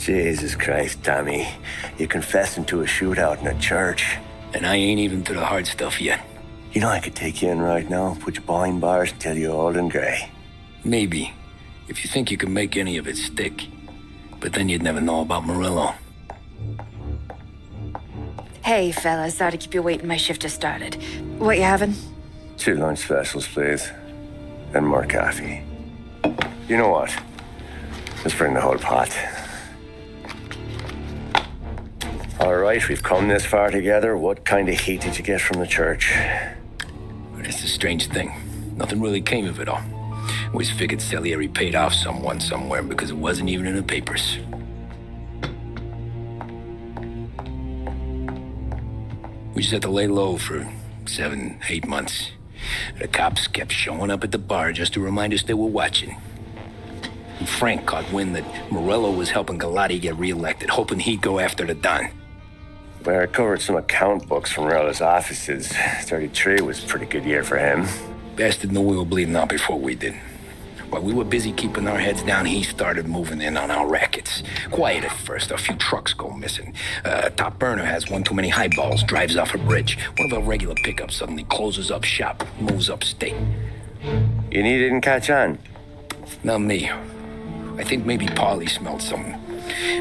Jesus Christ, Tommy. You're confessing to a shootout in a church. And I ain't even to the hard stuff yet. You know I could take you in right now, put you behind bars until you're old and grey. Maybe, if you think you can make any of it stick. But then you'd never know about Morello. Hey, fellas, sorry to keep you waiting. My shift just started. What you having? 2 lunch specials, please. And more coffee. You know what? Let's bring the whole pot. All right, we've come this far together. What kind of heat did you get from the church? That's the strange thing. Nothing really came of it all. Always figured Salieri paid off someone somewhere because it wasn't even in the papers. We just had to lay low for 7, 8 months. The cops kept showing up at the bar just to remind us they were watching. And Frank caught wind that Morello was helping Galati get reelected, hoping he'd go after the Don. Well, I covered some account books from Morello's offices. 33 was a pretty good year for him. Bastard knew we were bleeding out before we did. While we were busy keeping our heads down, he started moving in on our rackets. Quiet at first, a few trucks go missing. Top burner has one too many highballs, drives off a bridge. One of our regular pickups suddenly closes up shop, moves upstate. You didn't catch on? Not me. I think maybe Paulie smelled something.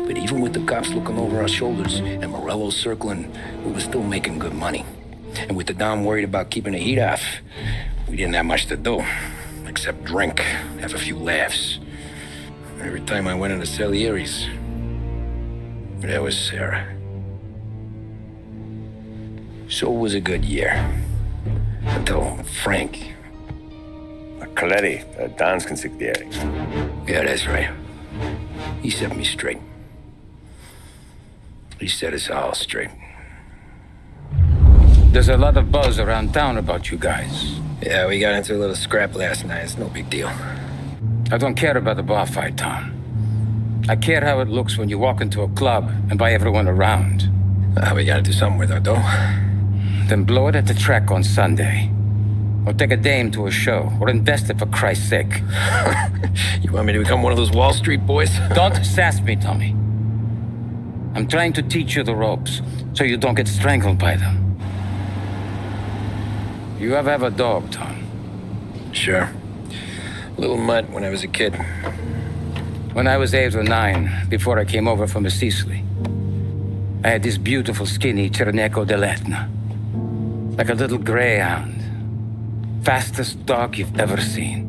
But even with the cops looking over our shoulders and Morello circling, we were still making good money. And with the Dom worried about keeping the heat off, we didn't have much to do. Except drink, have a few laughs. Every time I went into Salieri's, there was Sarah. So it was a good year. Until Frank. Coletti, Don's consigliere. Yeah, that's right. He set me straight. He set us all straight. There's a lot of buzz around town about you guys. Yeah, we got into a little scrap last night. It's no big deal. I don't care about the bar fight, Tom. I care how it looks when you walk into a club and buy everyone around. We gotta do something with our dough. Then blow it at the track on Sunday. Or take a dame to a show. Or invest it for Christ's sake. You want me to become one of those Wall Street boys? Don't sass me, Tommy. I'm trying to teach you the ropes so you don't get strangled by them. You ever have a dog, Tom? Sure. Little mutt when I was a kid. When I was 8 or 9, before I came over from Sicily, I had this beautiful skinny Cerneco dell'Etna. Like a little greyhound. Fastest dog you've ever seen.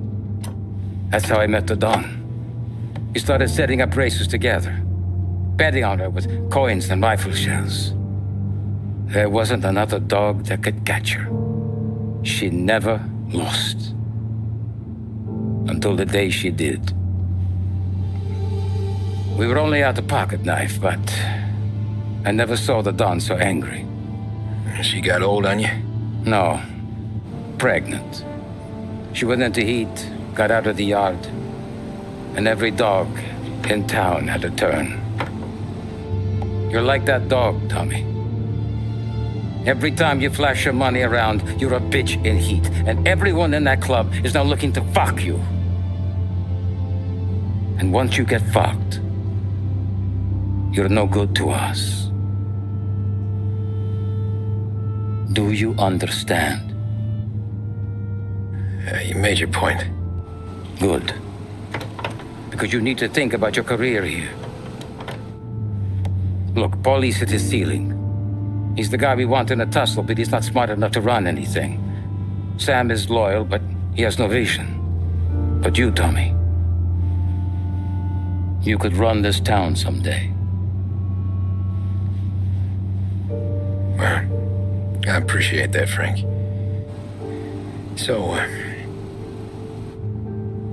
That's how I met the Don. We started setting up races together. Betting on her with coins and rifle shells. There wasn't another dog that could catch her. She never lost. Until the day she did. We were only out a pocket knife, but I never saw the Don so angry. She got old on you? No. Pregnant. She went into heat, got out of the yard, and every dog in town had a turn. You're like that dog, Tommy. Every time you flash your money around, you're a bitch in heat, and everyone in that club is now looking to fuck you. And once you get fucked, you're no good to us. Do you understand? You made your point. Good. Because you need to think about your career here. Look, Paulie's hit his ceiling. He's the guy we want in a tussle, but he's not smart enough to run anything. Sam is loyal, but he has no vision. But you, Tommy, you could run this town someday. Well, I appreciate that, Frank. So,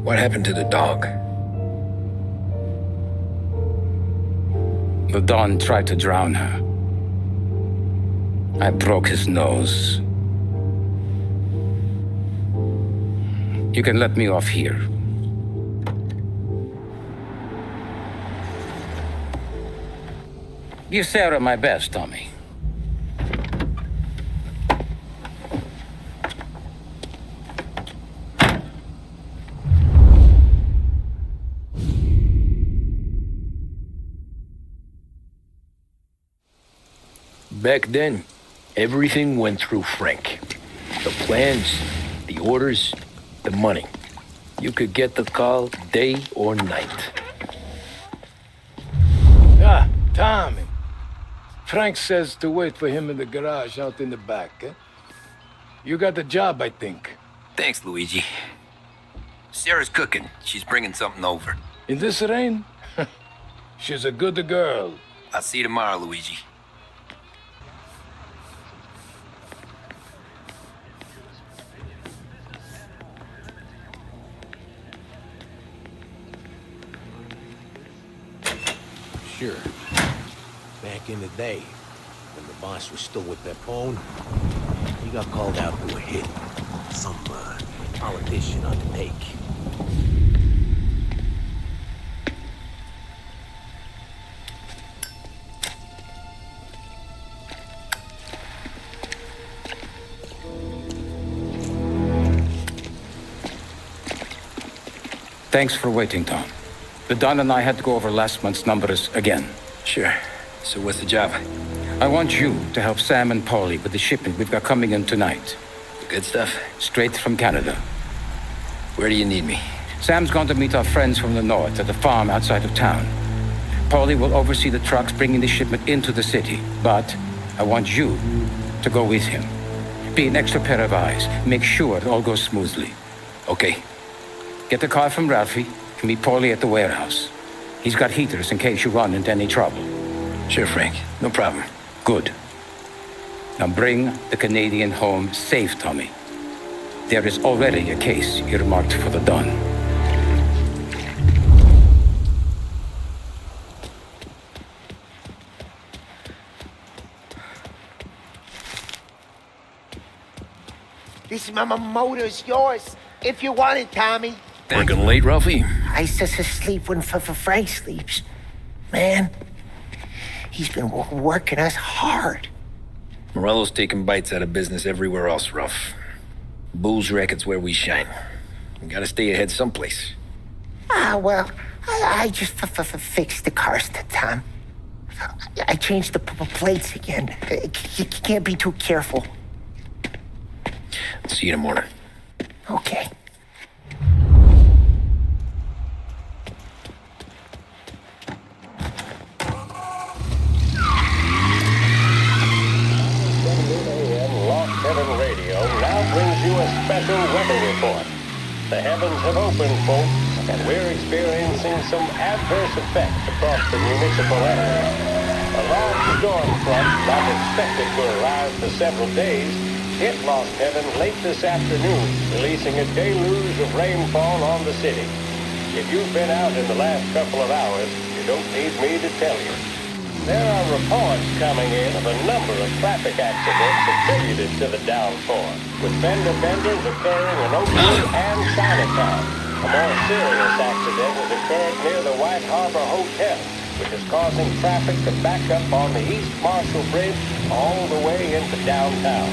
what happened to the dog? The Don tried to drown her. I broke his nose. You can let me off here. Give Sarah my best, Tommy. Back then, everything went through Frank. The plans, the orders, the money. You could get the call day or night. Ah, Tommy. Frank says to wait for him in the garage out in the back, eh? You got the job, I think. Thanks, Luigi. Sarah's cooking. She's bringing something over. In this rain? She's a good girl. I'll see you tomorrow, Luigi. Sure. Back in the day, when the boss was still with Pepone, he got called out to a hit. Some politician on the take. Thanks for waiting, Tom. But Don and I had to go over last month's numbers again. Sure. So what's the job? I want you to help Sam and Paulie with the shipment we've got coming in tonight. The good stuff? Straight from Canada. Where do you need me? Sam's gone to meet our friends from the north at the farm outside of town. Paulie will oversee the trucks bringing the shipment into the city. But I want you to go with him. Be an extra pair of eyes. Make sure it all goes smoothly. Okay. Get the car from Ralphie and meet Paulie at the warehouse. He's got heaters in case you run into any trouble. Sure, Frank. No problem. Good. Now bring the Canadian home safe, Tommy. There is already a case earmarked for the Don. This motor's yours, if you want it, Tommy. Working late, Ralphie? I sleep when Frank sleeps. Man, he's been working us hard. Morello's taking bites out of business everywhere else, Ralph. Booze racket's where we shine. We gotta stay ahead someplace. Well, I just fixed the cars, Tom. I changed the plates again. You can't be too careful. See you in the morning. Okay. Heaven Radio now brings you a special weather report. The heavens have opened, folks, and we're experiencing some adverse effects across the municipal area. A large storm front, not expected to arrive for several days, hit Lost Heaven late this afternoon, releasing a deluge of rainfall on the city. If you've been out in the last couple of hours, you don't need me to tell you. There are reports coming in of a number of traffic accidents attributed to the downpour, with fender benders occurring in Oakland and Chinatown. A more serious accident has occurred near the White Harbor Hotel, which is causing traffic to back up on the East Marshall Bridge all the way into downtown.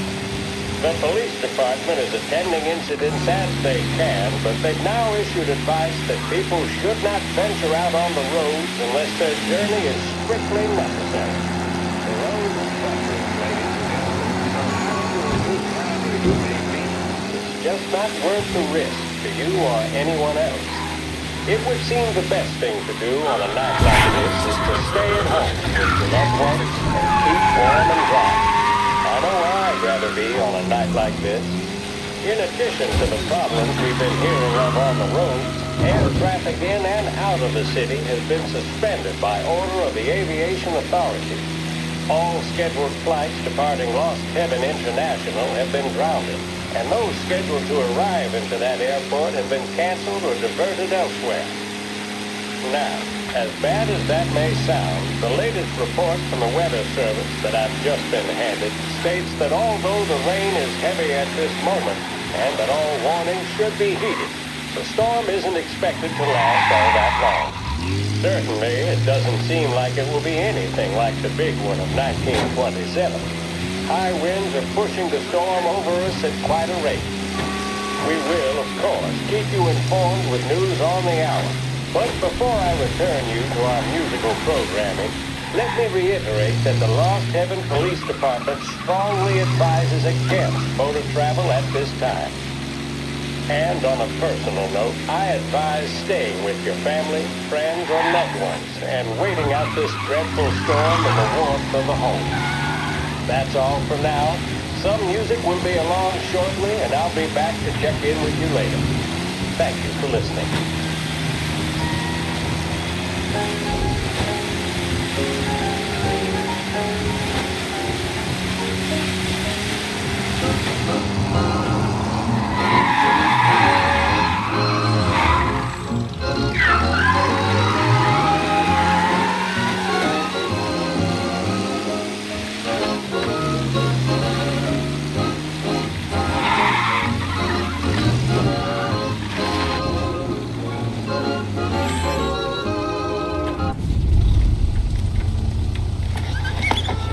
The police department is attending incidents as they can, but they've now issued advice that people should not venture out on the roads unless their journey is strictly necessary. The road is just not worth the risk to you or anyone else. It would seem the best thing to do on a night like this is to stay at home with your loved ones and keep warm and dry. I know where I'd rather be on a night like this. In addition to the problems we've been hearing of on the road, air traffic in and out of the city has been suspended by order of the aviation authorities. All scheduled flights departing Lost Heaven International have been grounded, and those scheduled to arrive into that airport have been canceled or diverted elsewhere. Now, as bad as that may sound, the latest report from the Weather Service that I've just been handed states that although the rain is heavy at this moment, and that all warnings should be heeded, the storm isn't expected to last all that long. Certainly, it doesn't seem like it will be anything like the big one of 1927. High winds are pushing the storm over us at quite a rate. We will, of course, keep you informed with news on the hour. But before I return you to our musical programming, Let me reiterate that the Lost Heaven Police Department strongly advises against motor travel at this time. And on a personal note, I advise staying with your family, friends, or loved ones and waiting out this dreadful storm in the warmth of a home. That's all for now. Some music will be along shortly, and I'll be back to check in with you later. Thank you for listening.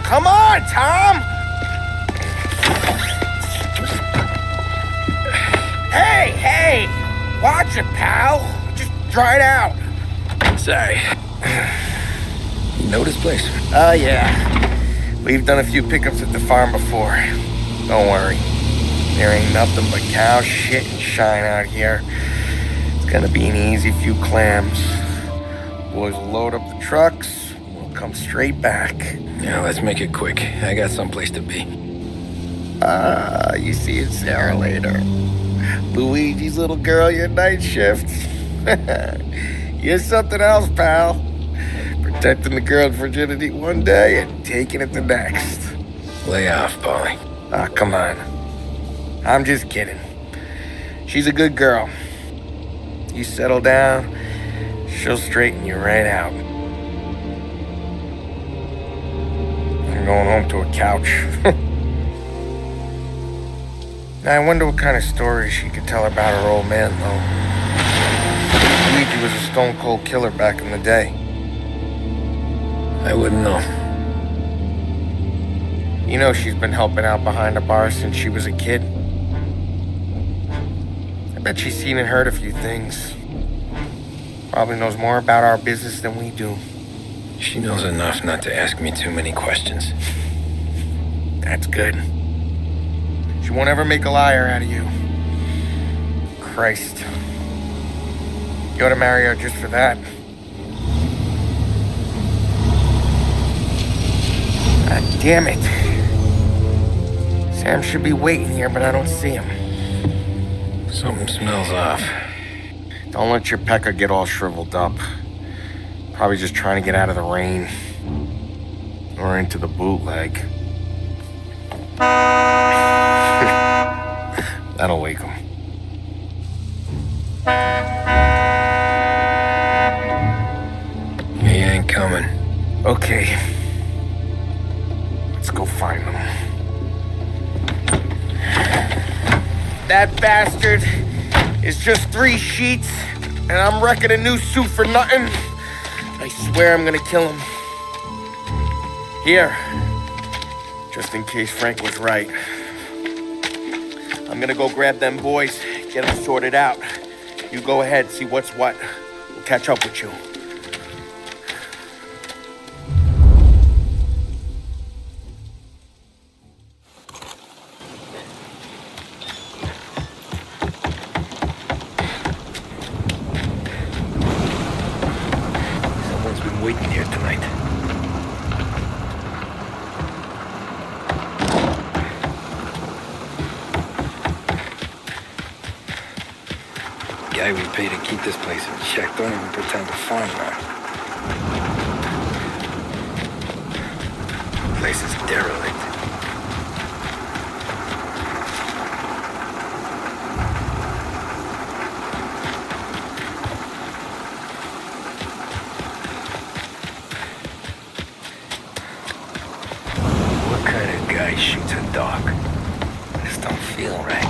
Come on, Tom! Hey! Watch it, pal. Just dry it out. Sorry. You know this place? Oh, yeah. We've done a few pickups at the farm before. Don't worry. There ain't nothing but cow shit and shine out here. It's gonna be an easy few clams. Boys will load up the trucks. We'll come straight back. Yeah, let's make it quick. I got someplace to be. You see it, Sarah, later. Luigi's little girl, your night shift. You're something else, pal. Protecting the girl's virginity one day and taking it the next. Lay off, Polly. Ah, come on. I'm just kidding. She's a good girl. You settle down, she'll straighten you right out. I'm going home to a couch. I wonder what kind of stories she could tell about her old man, though. Luigi was a stone-cold killer back in the day. I wouldn't know. You know she's been helping out behind the bar since she was a kid. I bet she's seen and heard a few things. Probably knows more about our business than we do. She knows enough not to ask me too many questions. That's good. She won't ever make a liar out of you. Christ. You ought to marry her just for that. God damn it. Sam should be waiting here, but I don't see him. Something smells off. Don't let your pecker get all shriveled up. Probably just trying to get out of the rain. Or into the bootleg. That'll wake him. He ain't coming. Okay. Let's go find them. That bastard is just 3 sheets, and I'm wrecking a new suit for nothing. I swear I'm gonna kill him. Here. Just in case Frank was right. I'm gonna go grab them boys, get them sorted out. You go ahead, see what's what. We'll catch up with you. Someone's been waiting here tonight. Guy we pay to keep this place in check don't even pretend to farm now. Place is derelict. What kind of guy shoots a dog? This don't feel right.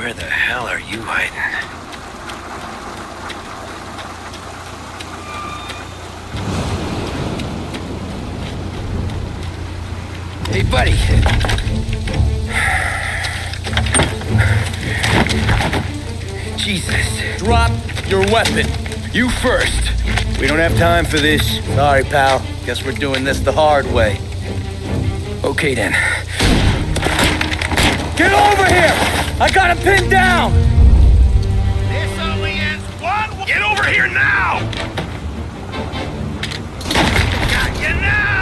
Where the hell are you hiding? Hey, buddy. Jesus. Drop your weapon. You first. We don't have time for this. Sorry, pal. Guess we're doing this the hard way. Okay, then. Get over here! I got him pinned down! This only ends one. Get over here now! Got you now!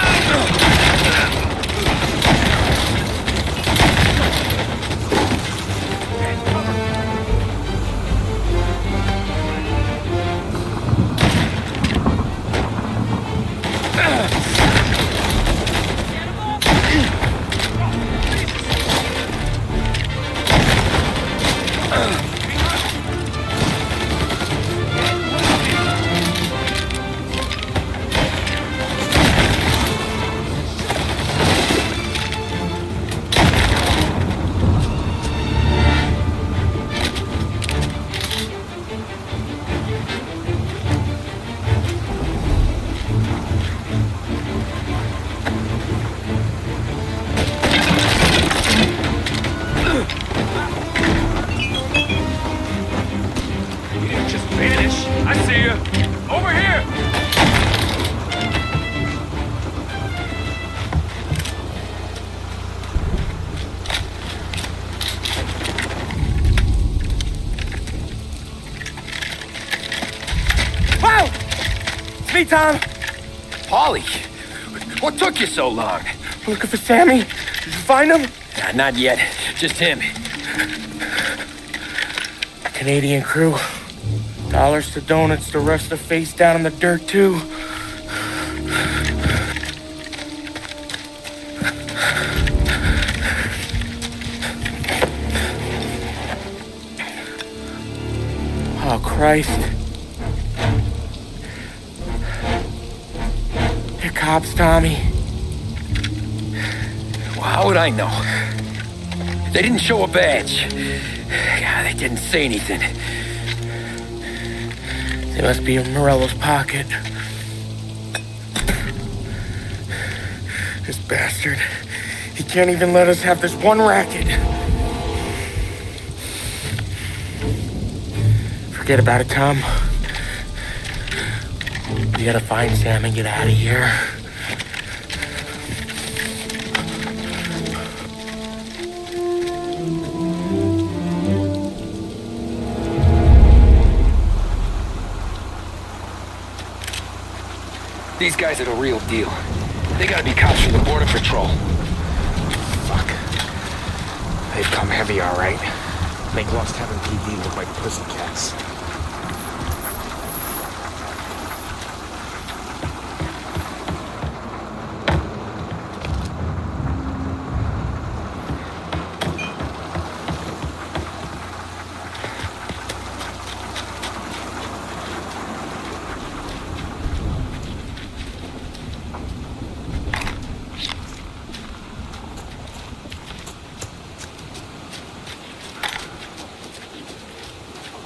Me, Tom. Polly, what took you so long? Looking for Sammy. Did you find him? Not yet. Just him. Canadian crew. Dollars to donuts, the rest of face down in the dirt, too. Oh, Christ. They're cops, Tommy. Well, how would I know? They didn't show a badge. Yeah, they didn't say anything. They must be in Morello's pocket. This bastard. He can't even let us have this one racket. Forget about it, Tom. We gotta find Sam and get out of here. These guys are the real deal. They gotta be cops from the Border Patrol. Fuck. They've come heavy, all right. Make Lost Heaven PD look like pussycats.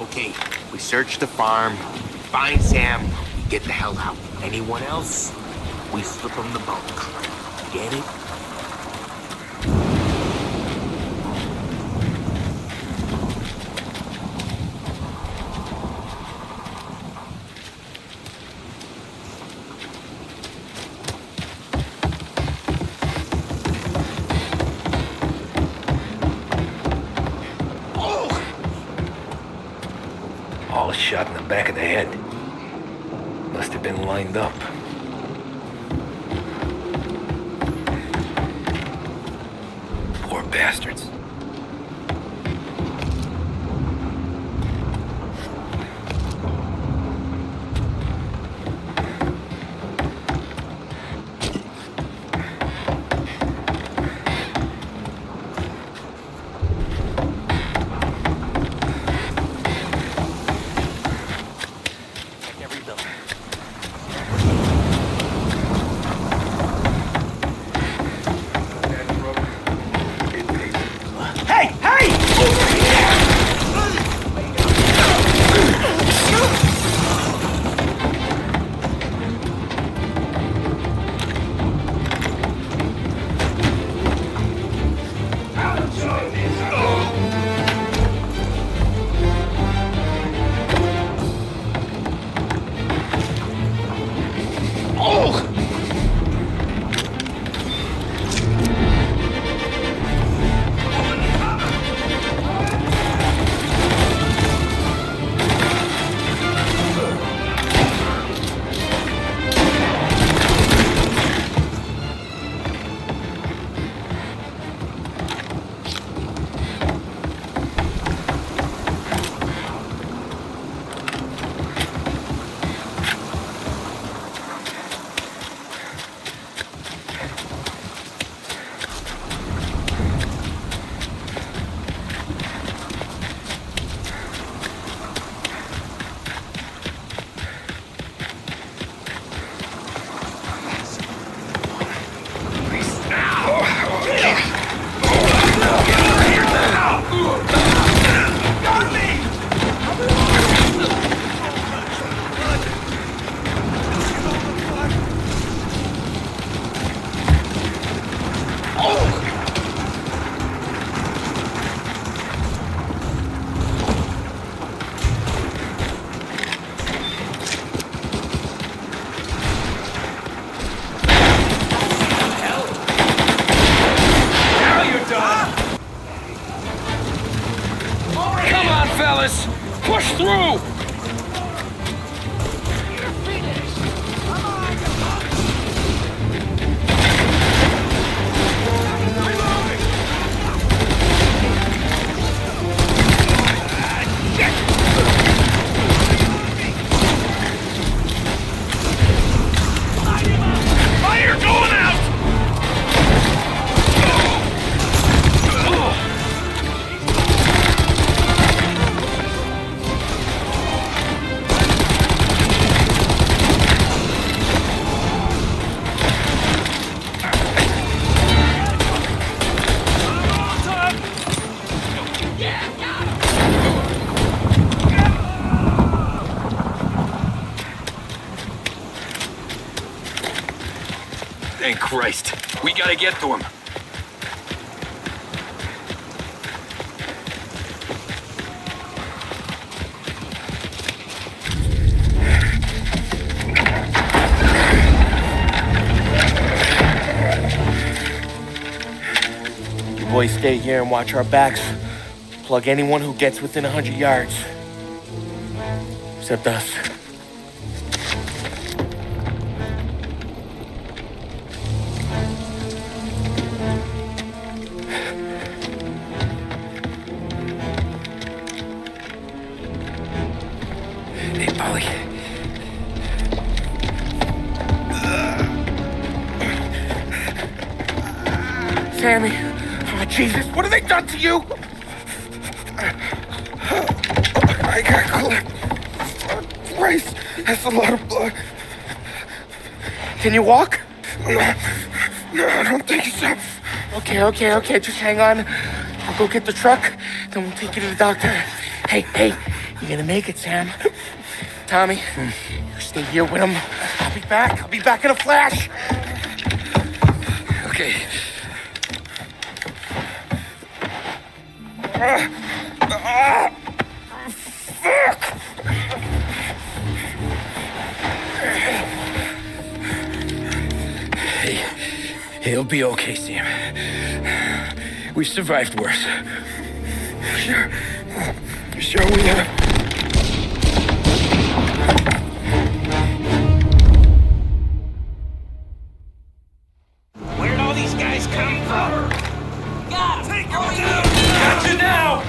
Okay, we search the farm, find Sam, we get the hell out. Anyone else? We slip them the bunk. Get it? All shot in the back of the head. Must have been lined up. Poor bastards. fellas! Push through! Fire going out! Thank Christ. We gotta get to him. You boys stay here and watch our backs. Plug anyone who gets within 100 yards. Except us. Hey, Polly. Sammy! Oh, Jesus, what have they done to you? I got clipped. Oh, Christ, that's a lot of blood. Can you walk? No, I don't think so. Okay, just hang on. I'll go get the truck, then we'll take you to the doctor. Hey, you're gonna make it, Sam. Tommy, you stay here with him. I'll be back in a flash. Okay. Fuck! Hey, he'll be okay, Sam. We've survived worse. Sure we have. Where'd all these guys come from? God, take them down! Got you now!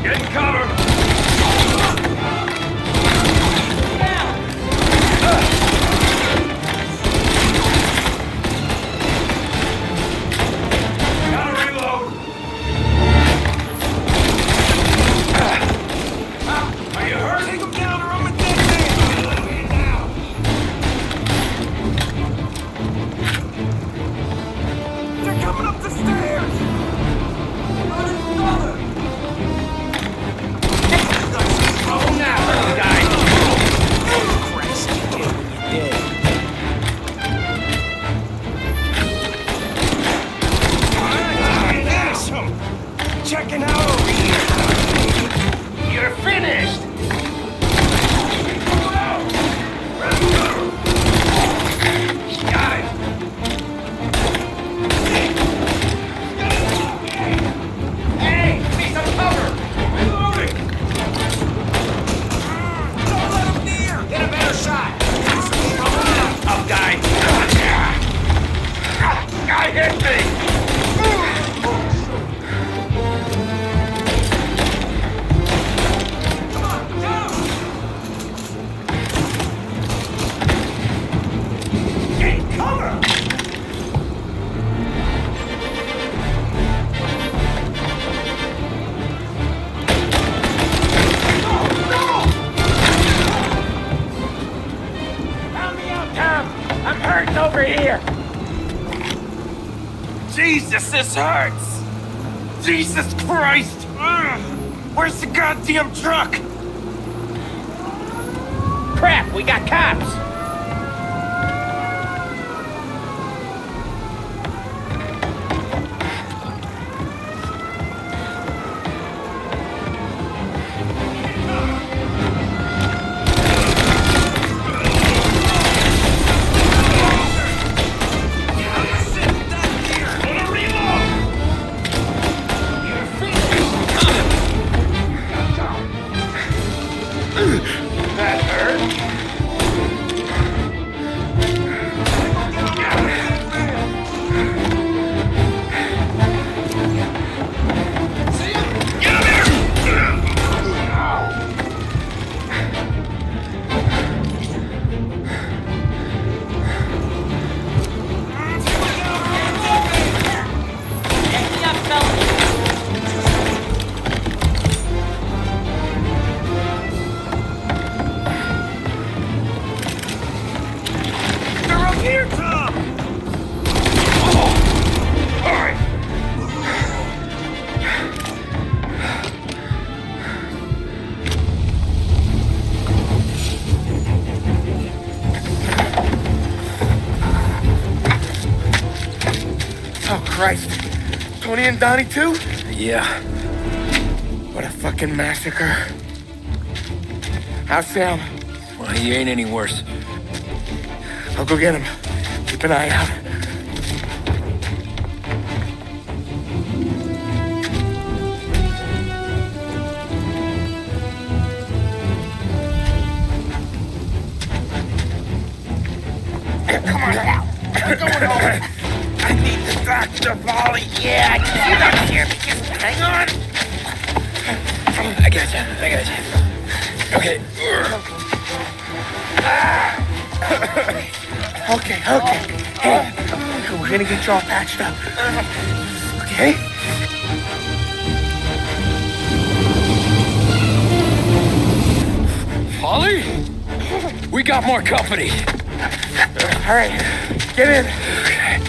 Get cover! Gotta reload! Are you hurt? Take him down or I'm a dead man! Now! They're coming up the stairs! Oh, now, guys! Christ, you get when you're dead. Awesome! Checking out over here! You're finished! Got it! Hey, need some cover! Reloading! Don't let him near! Get a better shot! Up, guy! Guy hit me! Come on, down! Get cover! Help me out, Tom! I'm hurting over here! Jesus, this hurts! Jesus Christ! Ugh. Where's the goddamn truck? Crap, we got cops! That hurt. Oh, Christ. Tony and Donnie, too? Yeah. What a fucking massacre. How's Sam? Well, he ain't any worse. I'll go get him. Keep an eye out. Come on now. I'm going home. I need the doctor, Molly. Yeah, I can see that here. Just hang on. I got you. Okay. Okay. Hey, we're gonna get you all patched up. Okay? Polly? We got more company. All right, get in. Okay.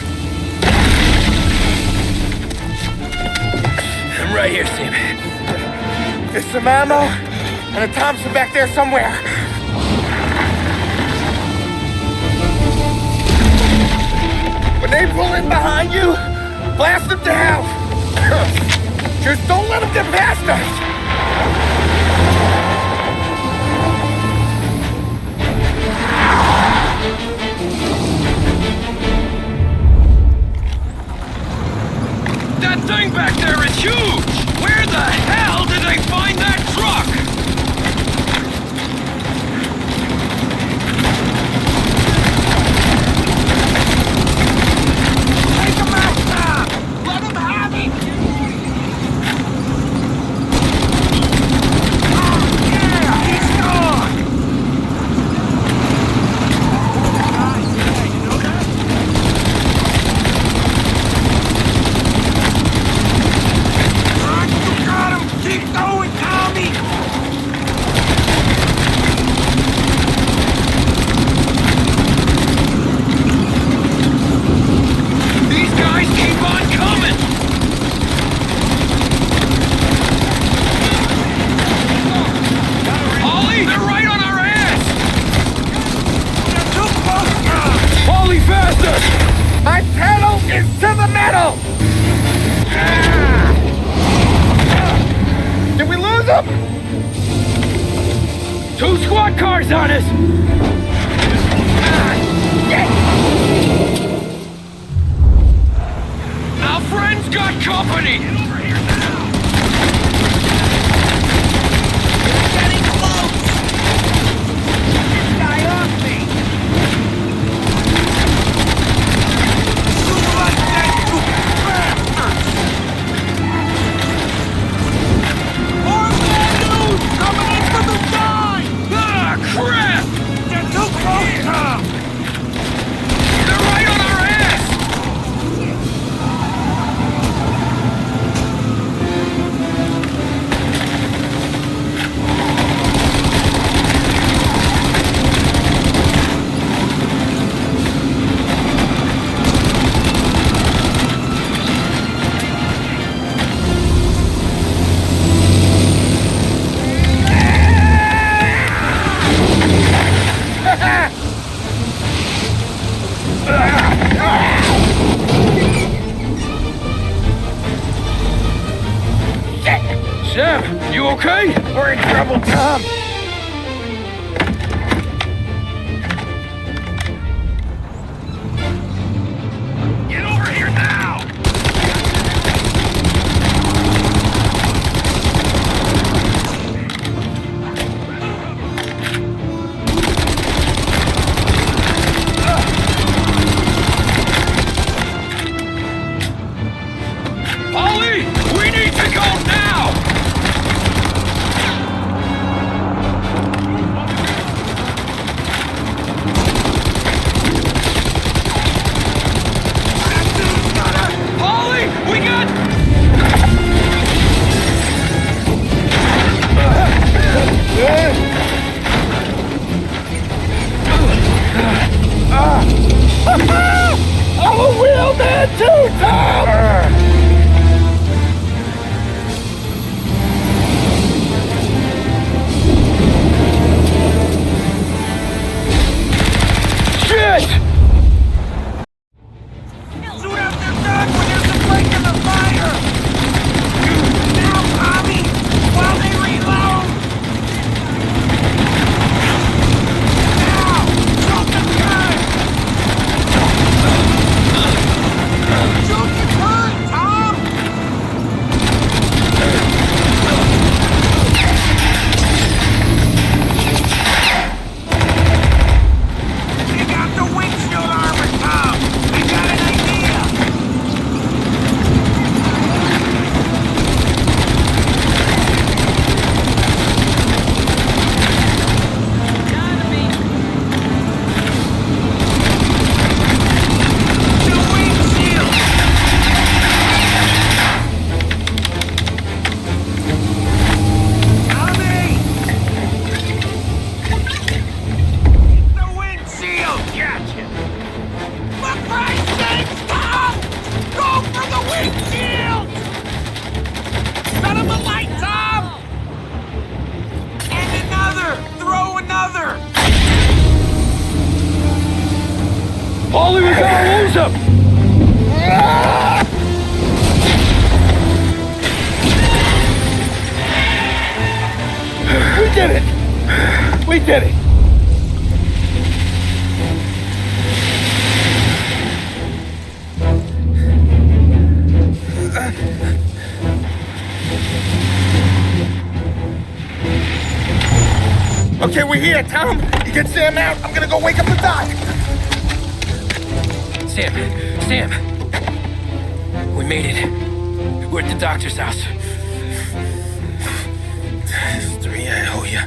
I'm right here, Sam. There's some ammo and a Thompson back there somewhere. When they pull in behind you, blast them to hell. Just don't let them get past us. That thing back there is huge! Where the hell did they find that truck? Take him out now! Let him have it! Oh, yeah! He's gone! You know that? Keep going, Tommy! These guys keep on coming! Ollie, they're right on our ass! They're too close now! Polly, faster! My pedal is to the metal! Did we lose them? 2 squad cars on us! Our friends got company! Get over here now! It's getting close! Get this guy off me! You like that, you bastards! More bad news coming in from the side! Ah, crap! They're too close, Tom! They're right on our ass! brother! Paulie, we gotta lose him! We did it! We did it! Okay, we're here, Tom. You get Sam out. I'm gonna go wake up the doc. Sam! We made it. We're at the doctor's house. Three, I owe you.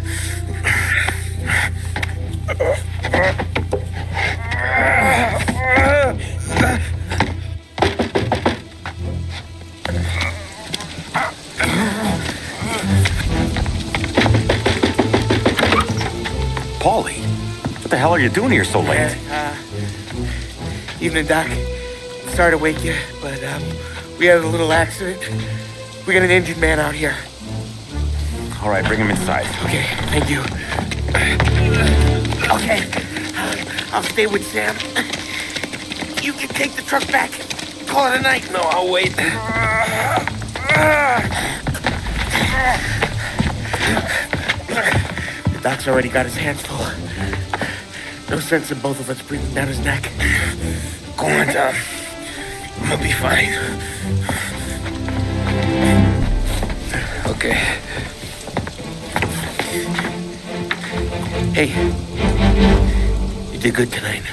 Paulie, what the hell are you doing here so late? Evening, Doc. Sorry to wake you, but we had a little accident. We got an injured man out here. All right, bring him inside. Okay, thank you. Okay, I'll stay with Sam. You can take the truck back. Call it a night. No, I'll wait. The doc's already got his hands full. No sense in both of us breathing down his neck. Go on, Tom. I'm gonna be fine. Okay. Hey, you did good tonight.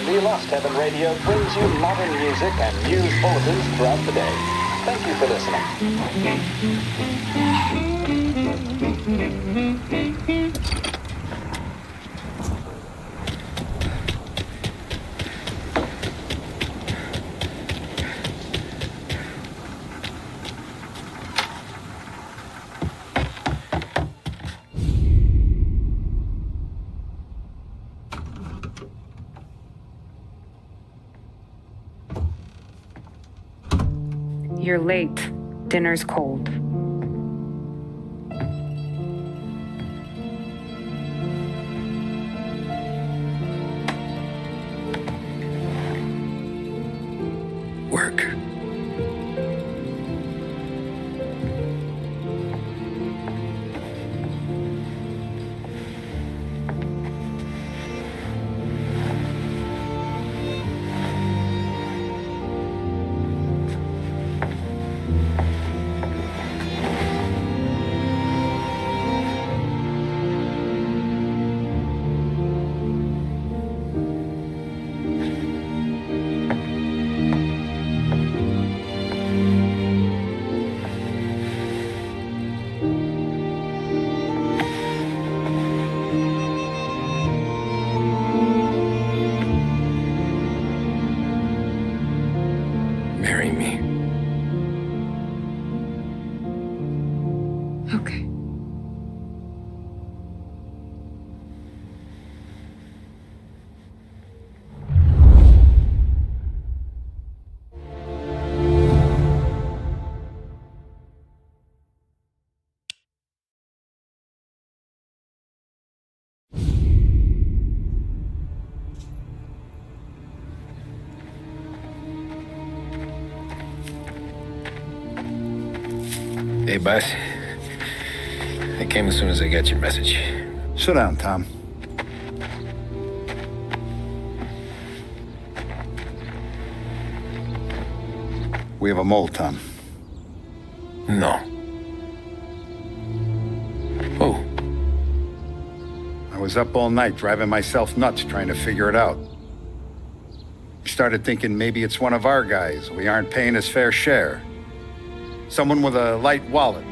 The Lost Heaven Radio brings you modern music and news bulletins throughout the day. Thank you for listening. You're late. Dinner's cold. Work. Marry me. Okay. Hey, boss. I came as soon as I got your message. Sit down, Tom. We have a mole, Tom. No. Oh. I was up all night driving myself nuts trying to figure it out. I started thinking maybe it's one of our guys. We aren't paying his fair share. Someone with a light wallet.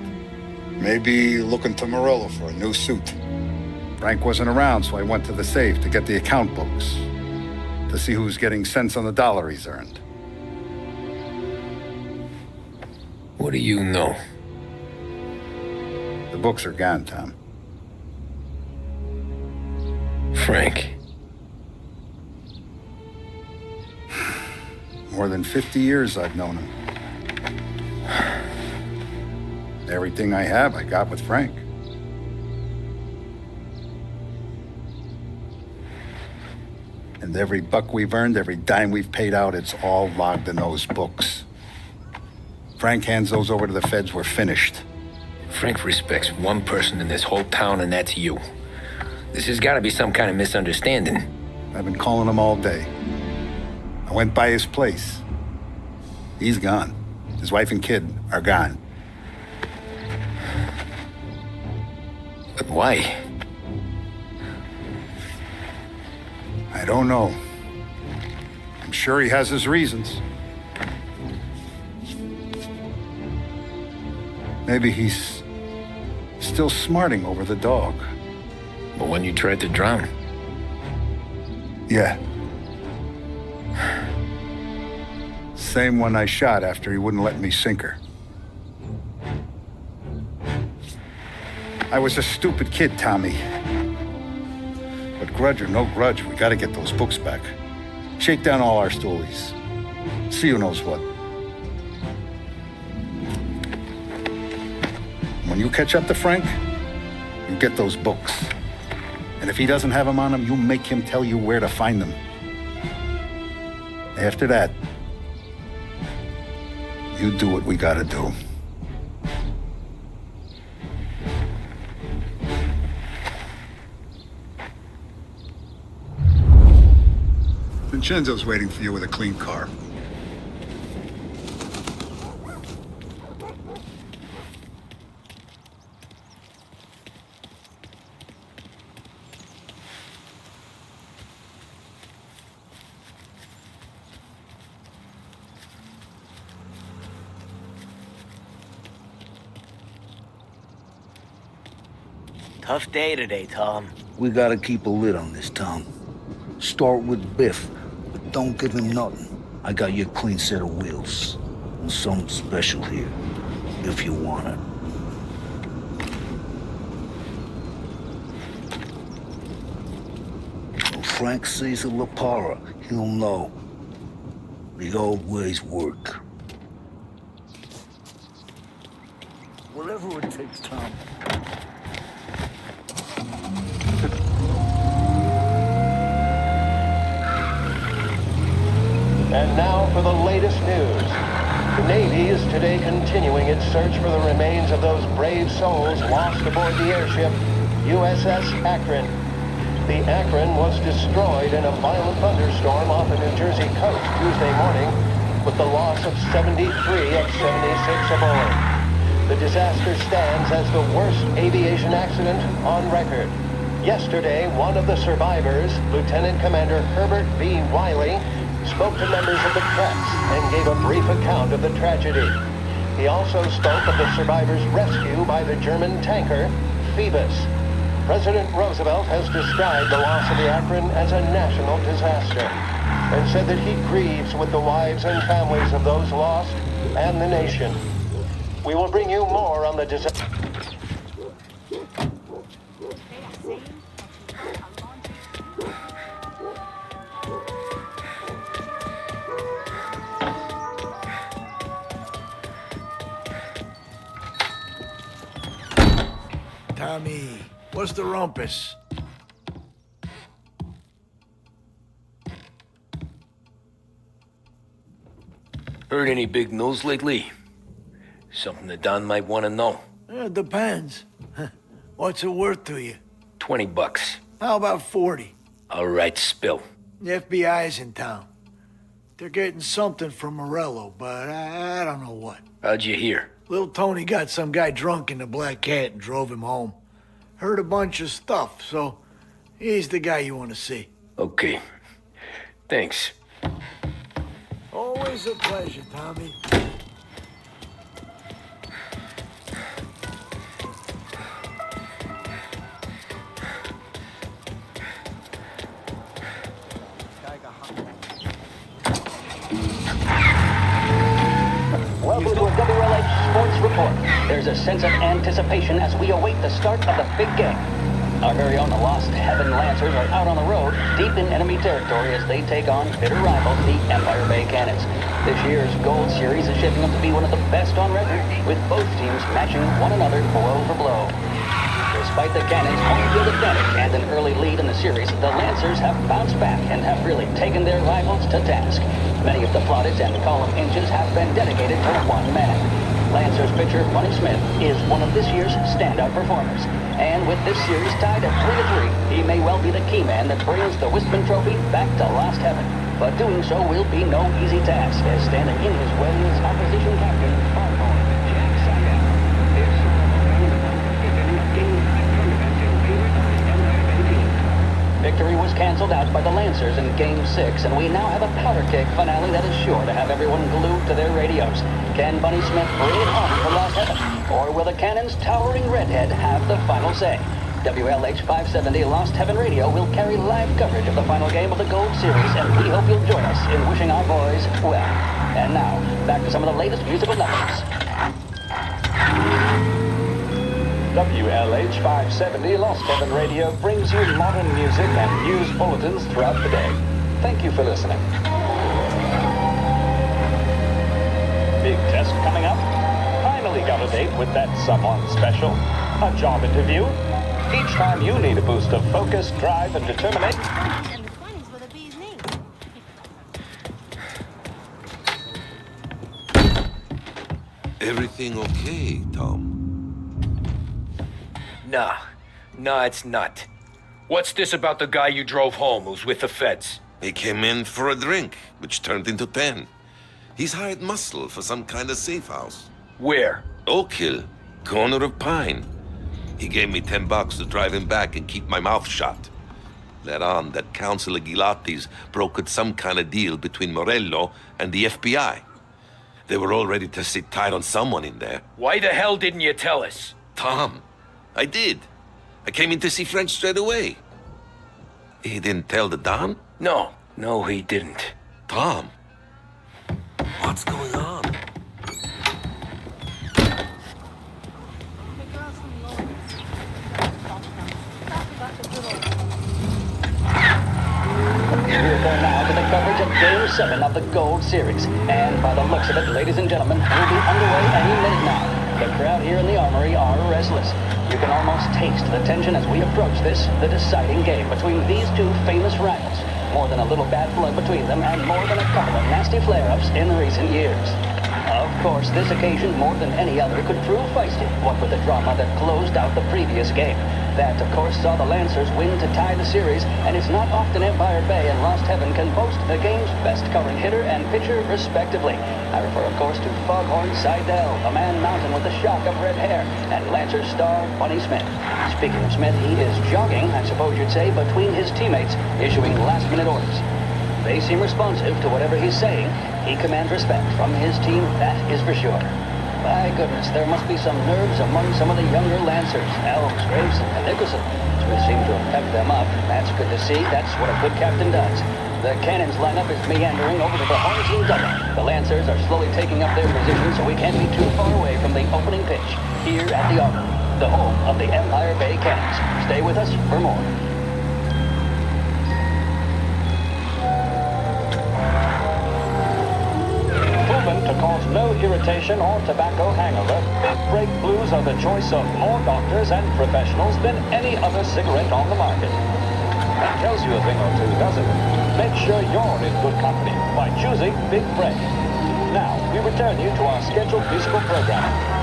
Maybe looking to Morello for a new suit. Frank wasn't around, so I went to the safe to get the account books. To see who's getting cents on the dollar he's earned. What do you know? The books are gone, Tom. Frank. More than 50 years I've known him. Everything I have, I got with Frank. And every buck we've earned, every dime we've paid out, it's all logged in those books. Frank hands those over to the feds, we're finished. Frank respects one person in this whole town, and that's you. This has got to be some kind of misunderstanding. I've been calling him all day. I went by his place. He's gone. His wife and kid are gone. But why? I don't know. I'm sure he has his reasons. Maybe he's still smarting over the dog. But when you tried to drown? Yeah. Same one I shot after he wouldn't let me sink her. I was a stupid kid, Tommy. But grudge or no grudge, we gotta get those books back. Shake down all our stories. See who knows what. When you catch up to Frank, you get those books. And if he doesn't have them on him, you make him tell you where to find them. After that, you do what we gotta do. Vincenzo's waiting for you with a clean car. Tough day today, Tom. We gotta keep a lid on this town. Start with Biff, but don't give him nothing. I got you a clean set of wheels. And something special here, if you want it. When Frank sees a La Parra, he'll know. The old ways work. Whatever it takes, Tom. And now for the latest news. The Navy is today continuing its search for the remains of those brave souls lost aboard the airship USS Akron. The Akron was destroyed in a violent thunderstorm off the New Jersey coast Tuesday morning, with the loss of 73 of 76 aboard. The disaster stands as the worst aviation accident on record. Yesterday, one of the survivors, Lieutenant Commander Herbert V. Wiley, spoke to members of the press and gave a brief account of the tragedy. He also spoke of the survivors' rescue by the German tanker, Phoebus. President Roosevelt has described the loss of the Akron as a national disaster and said that he grieves with the wives and families of those lost and the nation. We will bring you more on the disaster. Tommy, what's the rumpus? Heard any big news lately? Something that Don might want to know. It depends. What's it worth to you? $20. How about 40? All right, spill. The FBI's in town. They're getting something from Morello, but I don't know what. How'd you hear? Little Tony got some guy drunk in the Black Cat and drove him home. Heard a bunch of stuff, so He's the guy you want to see. Okay. Thanks. Always a pleasure, Tommy. Welcome to a WLH Sports Report. There's a sense of anticipation as we await the start of the big game. Our very own Lost Heaven Lancers are out on the road, deep in enemy territory as they take on bitter rivals, the Empire Bay Cannons. This year's Gold Series is shaping up to be one of the best on record, with both teams matching one another blow for blow. Despite the Cannons' home field advantage and an early lead in the series, the Lancers have bounced back and have really taken their rivals to task. Many of the plaudits and column inches have been dedicated to one man. Lancers pitcher Bunny Smith is one of this year's standout performers. And with this series tied at 3-3, he may well be the key man that brings the Wistman Trophy back to Lost Heaven. But doing so will be no easy task, as standing in his way is opposition captain, Farmhorn Jack Sagan. Victory was canceled out by the Lancers in Game 6, and we now have a powder keg finale that is sure to have everyone glued to their radios. Can Bunny Smith bring it home for Lost Heaven, or will the Cannon's towering redhead have the final say? WLH 570 Lost Heaven Radio will carry live coverage of the final game of the Gold Series, and we hope you'll join us in wishing our boys well. And now, back to some of the latest musical numbers. WLH 570 Lost Heaven Radio brings you modern music and news bulletins throughout the day. Thank you for listening. Big test coming up. Finally got a date with that someone special. A job interview. Each time you need a boost of focus, drive, and determination. In the 20s with a bee's knees. Everything okay, Tom? No, it's not. What's this about the guy you drove home who's with the feds? He came in for a drink, which turned into 10. He's hired muscle for some kind of safe house. Where? Oak Hill, corner of Pine. He gave me $10 to drive him back and keep my mouth shut. Let on that Councilor Gilatti's brokered some kind of deal between Morello and the FBI. They were all ready to sit tight on someone in there. Why the hell didn't you tell us? Tom, I did. I came in to see French straight away. He didn't tell the Don? No, he didn't. Tom, what's going on? We'll go now to the coverage of Game 7 of the Gold Series. And by the looks of it, ladies and gentlemen, we'll be underway any minute now. The crowd here in the Armory are restless. You can almost taste the tension as we approach this, the deciding game between these two famous rivals. More than a little bad blood between them, and more than a couple of nasty flare-ups in recent years. Of course, this occasion, more than any other, could prove feisty, what with the drama that closed out the previous game. That, of course, saw the Lancers win to tie the series, and it's not often Empire Bay and Lost Heaven can boast the game's best current hitter and pitcher, respectively. I refer, of course, to Foghorn Seidel, a man mountain with a shock of red hair, and Lancers star Bunny Smith. Speaking of Smith, he is jogging, I suppose you'd say, between his teammates, issuing last-minute orders. They seem responsive to whatever he's saying. He commands respect from his team, that is for sure. By goodness, there must be some nerves among some of the younger Lancers, Elms, Grayson, and Nicholson. We seem to have pepped them up. That's good to see. That's what a good captain does. The Cannons lineup is meandering over to the home team dugout. The Lancers are slowly taking up their position, so we can't be too far away from the opening pitch here at the Armory, the home of the Empire Bay Cannons. Stay with us for more. To cause no irritation or tobacco hangover, Big Break Blues are the choice of more doctors and professionals than any other cigarette on the market. That tells you a thing or two, doesn't it? Make sure you're in good company by choosing Big Break. Now, we return you to our scheduled musical programming.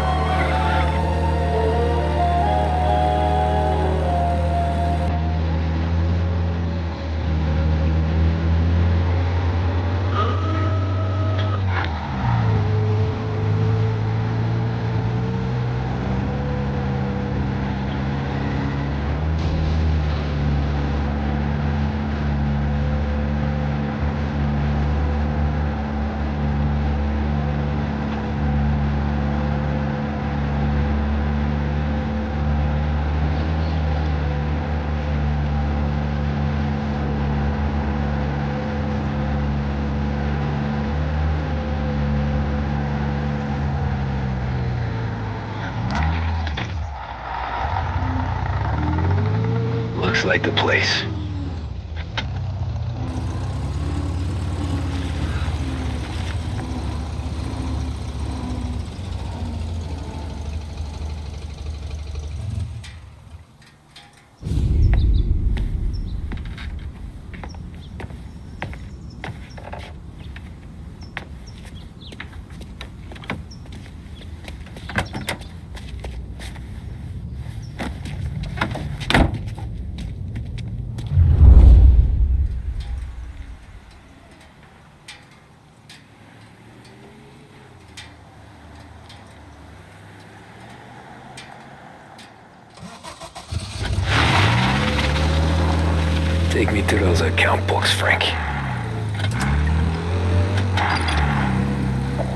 like the place. Take me to those account books, Frank.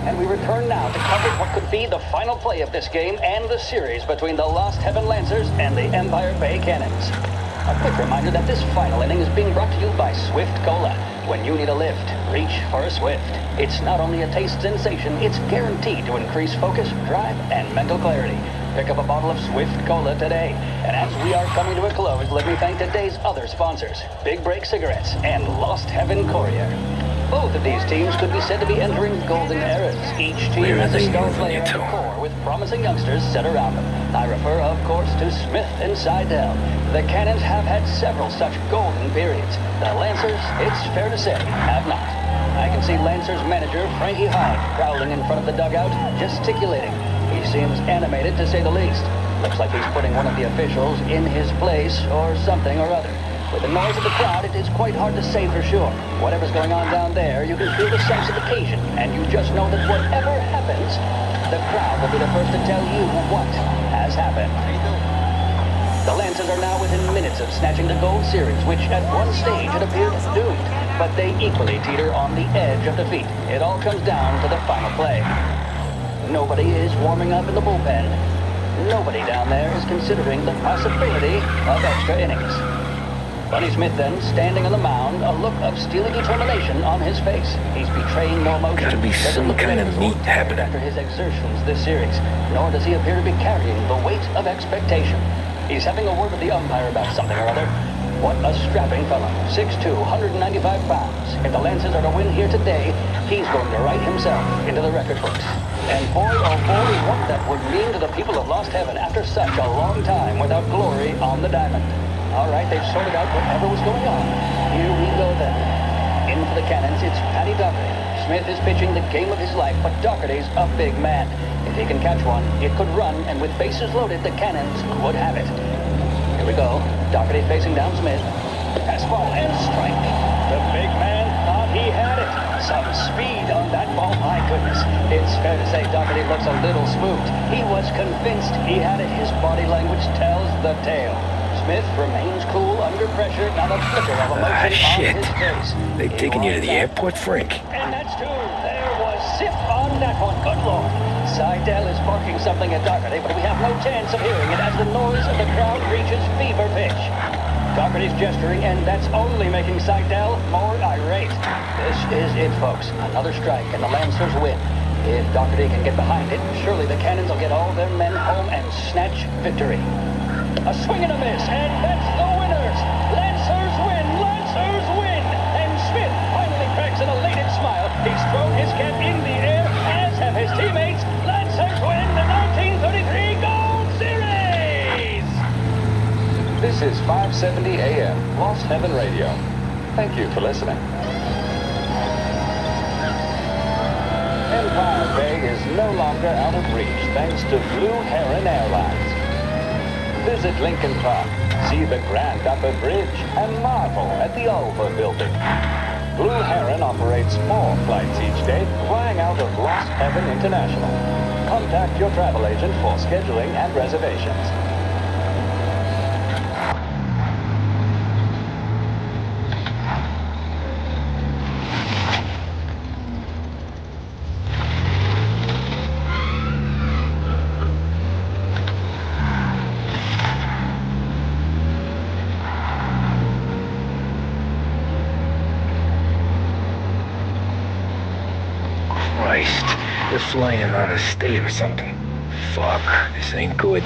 And we return now to cover what could be the final play of this game and the series between the Lost Heaven Lancers and the Empire Bay Cannons. A quick reminder that this final inning is being brought to you by Swift Cola. When you need a lift, reach for a Swift. It's not only a taste sensation, it's guaranteed to increase focus, drive, and mental clarity. Pick up a bottle of Swift Cola today. And as we are coming to a close, let me thank today's other sponsors, Big Break Cigarettes and Lost Heaven Courier. Both of these teams could be said to be entering golden eras. Each team has a star player at the core with promising youngsters set around them. I refer, of course, to Smith and Seidel. The Cannons have had several such golden periods. The Lancers, it's fair to say, have not. I can see Lancers manager Frankie Hogg prowling in front of the dugout, gesticulating. He seems animated, to say the least. Looks like he's putting one of the officials in his place or something or other. With the noise of the crowd, it is quite hard to say for sure. Whatever's going on down there, you can feel the sense of occasion, and you just know that whatever happens, the crowd will be the first to tell you what has happened. The Lancers are now within minutes of snatching the gold series, which at one stage had appeared doomed, but they equally teeter on the edge of defeat. It all comes down to the final play. Nobody is warming up in the bullpen. Nobody down there is considering the possibility of extra innings. Bunny Smith then, standing on the mound, a look of steely determination on his face. He's betraying no emotion. Gotta be some kind of meat happening after his exertions this series, nor does he appear to be carrying the weight of expectation. He's having a word with the umpire about something or other. What a strapping fellow. 6'2", 195 pounds. If the Lancers are to win here today, he's going to write himself into the record books. And boy, oh boy, what that would mean to the people of Lost Heaven after such a long time without glory on the diamond. All right, they've sorted out whatever was going on. Here we go then. In for the Cannons, it's Paddy Doherty. Smith is pitching the game of his life, but Doherty's a big man. If he can catch one, it could run, and with bases loaded, the Cannons could have it. Here we go. Doherty facing down Smith. Fastball and strike. The big man thought he had it. Some speed on that ball, my goodness. It's fair to say Doherty looks a little spooked. He was convinced he had it. His body language tells the tale. Smith remains cool under pressure, not a flicker of emotion on his face. They taking you to the airport, Frank? And that's two. There was zip on that one. Good Lord. Seidel is barking something at Doherty, but we have no chance of hearing it as the noise of the crowd reaches fever pitch. Doherty's gesturing, and that's only making Seidel more irate. This is it, folks. Another strike, and the Lancers win. If Doherty can get behind it, surely the Cannons will get all their men home and snatch victory. A swing and a miss, and that's the winners! Lancers win! Lancers win! And Smith finally cracks an elated smile. He's thrown his cap in the air, as have his teammates. Lancers win the 1933 Gold Series! This is 570 AM, Lost Heaven Radio. Thank you for listening. Empire Bay is no longer out of reach thanks to Blue Heron Airlines. Visit Lincoln Park, see the Grand Upper Bridge, and marvel at the Ulva Building. Blue Heron operates 4 flights each day, flying out of Lost Heaven International. Contact your travel agent for scheduling and reservations. Christ, they're flying out of state or something. Fuck, this ain't good.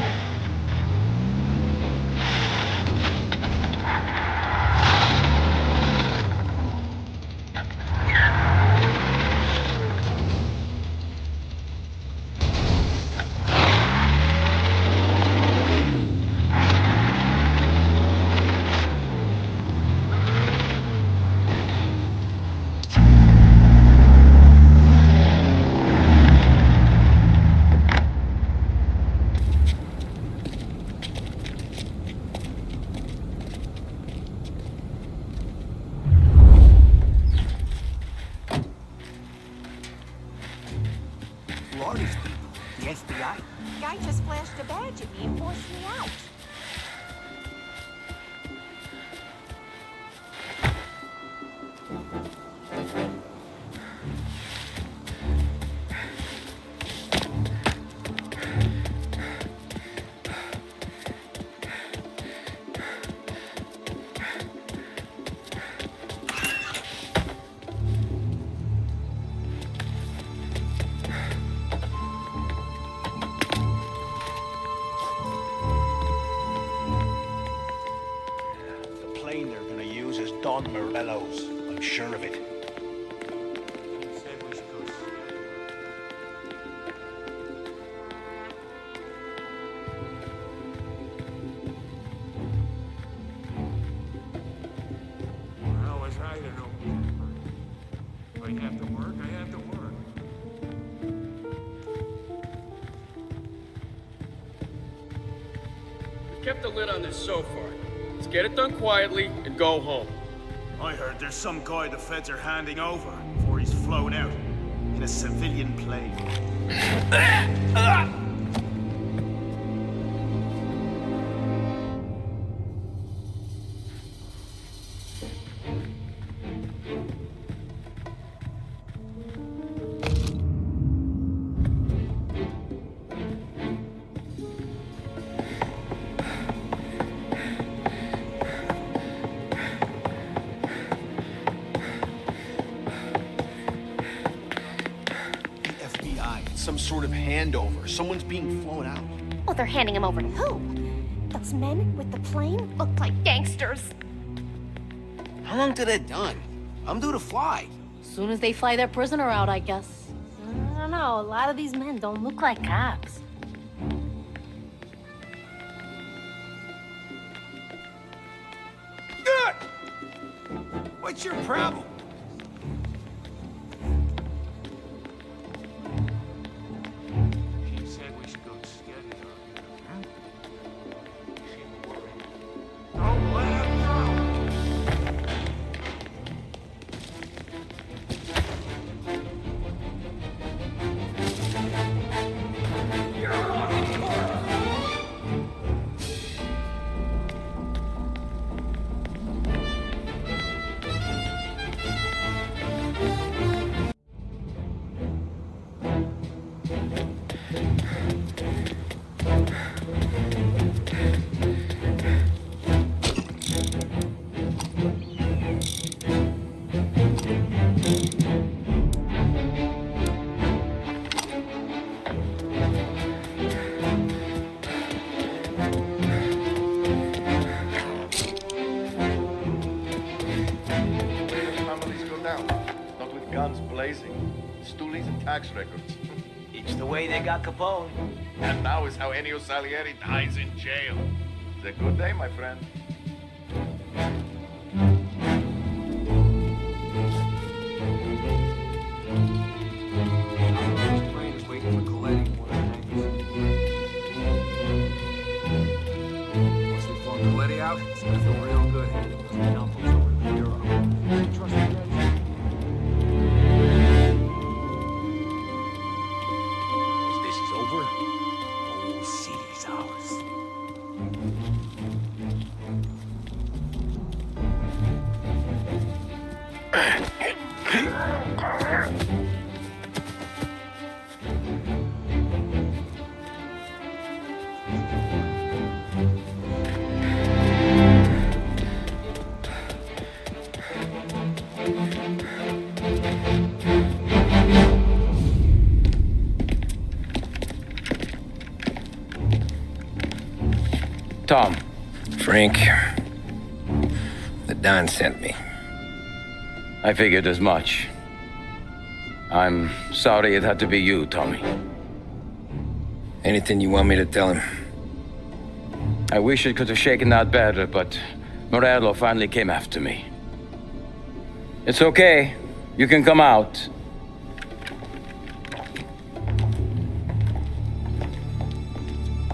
Morello's. I'm sure of it. I was hiding him. I have to work, I have to work. We've kept the lid on this so far. Let's get it done quietly and go home. I heard there's some guy the feds are handing over before he's flown out in a civilian plane. Some sort of handover. Someone's being flown out. Oh, they're handing him over to who? Those men with the plane look like gangsters. How long till they're done? I'm due to fly. Soon as they fly their prisoner out, I guess. I don't know, a lot of these men don't look like cops. Good! What's your problem? She said we should go steady on her. She worried. Don't let him go! You're a fucking corpse! Families go down. Not with guns blazing, stoolies and tax records. It's the way they got Capone. And now is how Ennio Salieri dies in jail. It's a good day, my friend. This plane is waiting for Coletti. Once we flown Coletti out, it's gonna feel real good. Now folks over to the bureau. Trust me, guys. Once this is over, the whole city's ours. Tom. Frank, the Don sent me. I figured as much. I'm sorry it had to be you, Tommy. Anything you want me to tell him? I wish it could have shaken out better, but Morello finally came after me. It's okay. You can come out.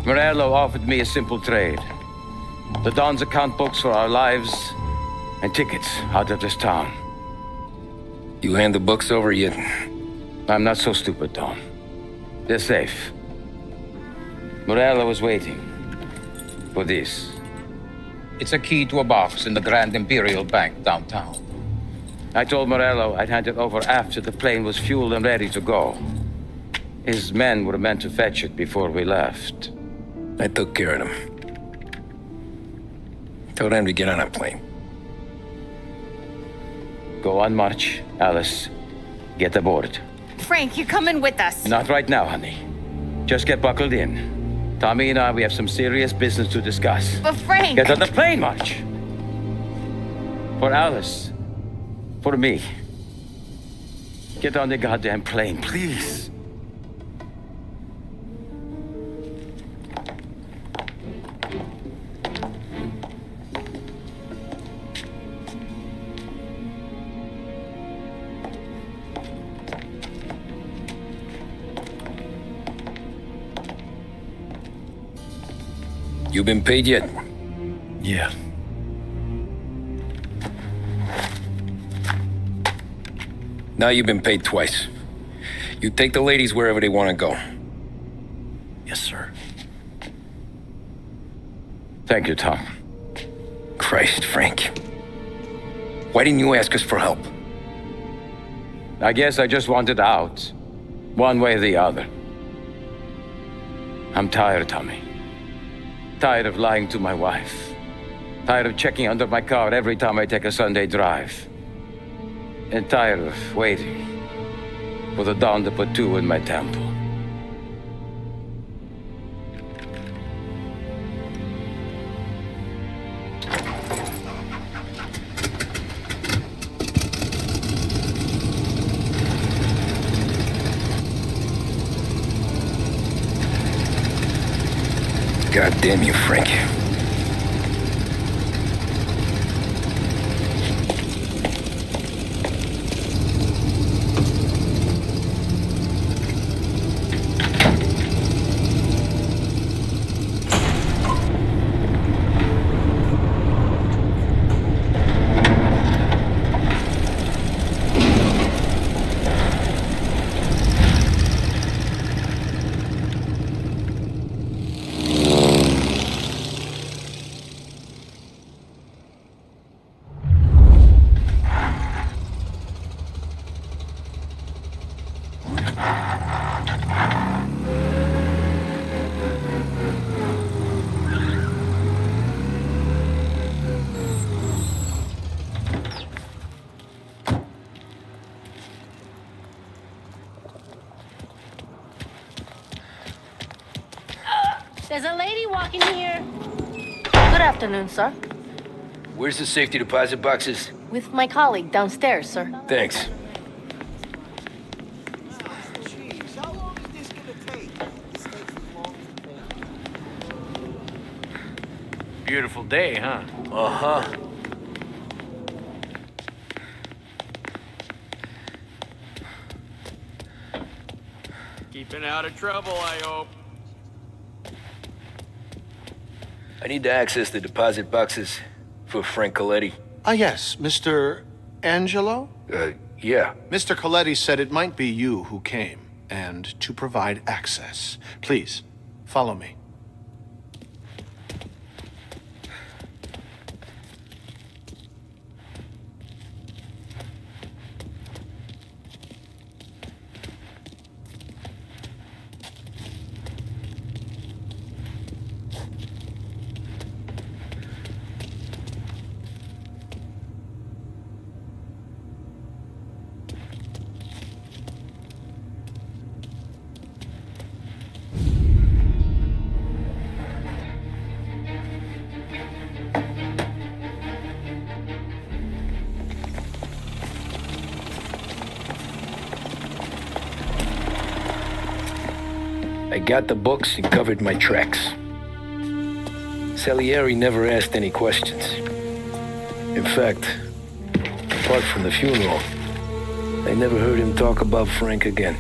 Morello offered me a simple trade. The Don's account books for our lives and tickets out of this town. You hand the books over yet? I'm not so stupid, Tom. They're safe. Morello is waiting for this. It's a key to a box in the Grand Imperial Bank downtown. I told Morello I'd hand it over after the plane was fueled and ready to go. His men were meant to fetch it before we left. I took care of them. Told them to get on a plane. Go on, March. Alice, get aboard. Frank, you're coming with us. Not right now, honey. Just get buckled in. Tommy and I, we have some serious business to discuss. But Frank... Get on the plane, March. For Alice For me. Get on the goddamn plane, please. You been paid yet? Yeah. Now you've been paid twice. You take the ladies wherever they want to go. Yes, sir. Thank you, Tom. Christ, Frank. Why didn't you ask us for help? I guess I just wanted out. One way or the other. I'm tired, Tommy. Tired of lying to my wife. Tired of checking under my car every time I take a Sunday drive. And tired of waiting for the dawn to put two in my temple. God damn you, Frank. There's a lady walking here. Good afternoon, sir. Where's the safety deposit boxes? With my colleague downstairs, sir. Thanks. Beautiful day, huh? Uh-huh. Keeping out of trouble, I hope. I need to access the deposit boxes for Frank Coletti. Yes, Mr. Angelo? Yeah. Mr. Coletti said it might be you who came, and to provide access. Please, follow me. I got the books and covered my tracks. Salieri never asked any questions. In fact, apart from the funeral, I never heard him talk about Frank again.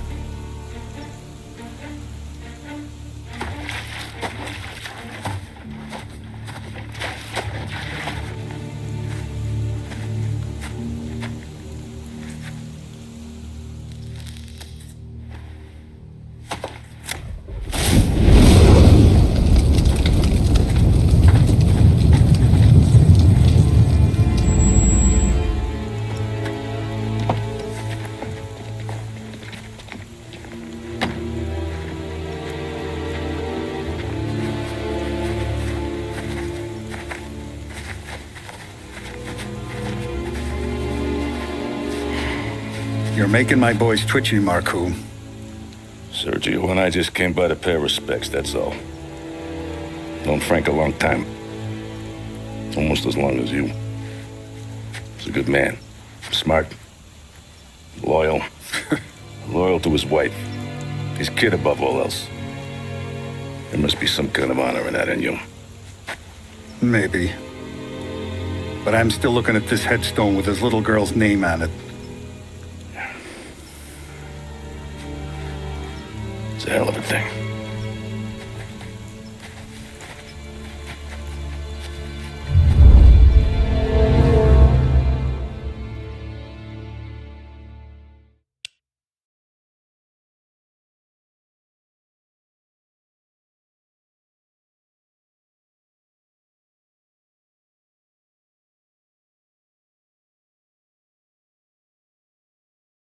You're making my boys twitchy, Marcoux. Sergio and I just came by to pay respects, that's all. Known Frank a long time. Almost as long as you. He's a good man. Smart. Loyal. Loyal to his wife. His kid above all else. There must be some kind of honor in that in you. Maybe. But I'm still looking at this headstone with his little girl's name on it. It's a hell of a thing.